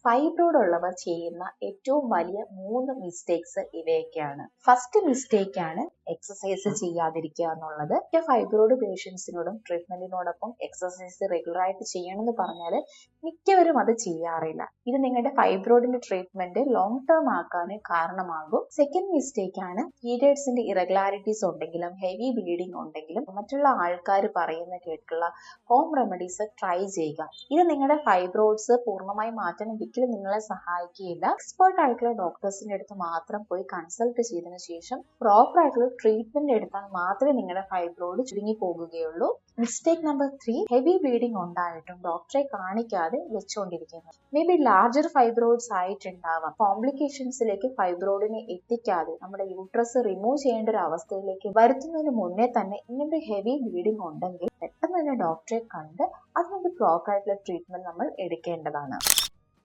Fibroid ഉള്ളവർ ചെയ്യുന്ന ഏറ്റവും വലിയ 3 മിസ്റ്റേക്സ് ഇവയൊക്കെയാണ്. ഫസ്റ്റ് മിസ്റ്റേക്ക് ആണ് എക്സസൈസ് ചെയ്യാതിരിക്കുക എന്നുള്ളത്. ഫൈബ്രോയിഡ് പേഷ്യൻസിനോടും ട്രീറ്റ്മെന്റിനോടൊപ്പം എക്സസൈസ് റെഗുലർ ആയിട്ട് ചെയ്യണമെന്ന് പറഞ്ഞാൽ മിക്കവരും അത് ചെയ്യാറില്ല. ഇത് നിങ്ങളുടെ ഫൈബ്രോയിഡിന്റെ ട്രീറ്റ്മെന്റ് ലോങ് ടേം ആക്കാൻ കാരണമാകും. സെക്കൻഡ് മിസ്റ്റേക്ക് ആണ് പീരിയഡ്സിന്റെ ഇറഗുലാരിറ്റീസ് ഉണ്ടെങ്കിലും ഹെവി ബ്ലീഡിംഗ് ഉണ്ടെങ്കിലും മറ്റുള്ള ആൾക്കാർ പറയുന്ന കേട്ടുള്ള ഹോം റെമഡീസ് ട്രൈ ചെയ്യുക. ഇത് നിങ്ങളുടെ ഫൈബ്രോയിഡ്സ് പൂർണ്ണമായി മാറ്റാൻ ഒരിക്കലും നിങ്ങളെ സഹായിക്കുകയില്ല. എക്സ്പേർട്ട് ആയിട്ടുള്ള ഡോക്ടേഴ്സിന്റെ അടുത്ത് മാത്രം പോയി കൺസൾട്ട് ചെയ്തതിനു ശേഷം പ്രോപ്പർ ആയിട്ടുള്ള ട്രീറ്റ്മെന്റ് എടുത്താൽ മാത്രമേ നിങ്ങളുടെ ഫൈബ്രോയിഡ് ചുരുങ്ങി പോകുകയുള്ളൂ. മിസ്റ്റേക്ക് നമ്പർ 3, ഹെവി ബ്ലീഡിംഗ് ഉണ്ടായിട്ടും ഡോക്ടറെ കാണിക്കാതെ വെച്ചുകൊണ്ടിരിക്കുന്നു. മേ ബി ലാർജർ ഫൈബ്രോയിഡ്സ് ആയിട്ടുണ്ടാവാം. കോംപ്ലിക്കേഷൻസിലേക്ക് ഫൈബ്രോയിഡിനെ എത്തിക്കാതെ നമ്മുടെ യൂട്രസ് റിമൂവ് ചെയ്യേണ്ട ഒരു അവസ്ഥയിലേക്ക് വരുത്തുന്നതിന് മുന്നേ തന്നെ ഇങ്ങനത്തെ ഹെവി ബ്ലീഡിംഗ് ഉണ്ടെങ്കിൽ പെട്ടെന്ന് തന്നെ ഡോക്ടറെ കണ്ട് അതിനൊരു പ്രോപ്പർ ആയിട്ടുള്ള ട്രീറ്റ്മെന്റ് നമ്മൾ എടുക്കേണ്ടതാണ്.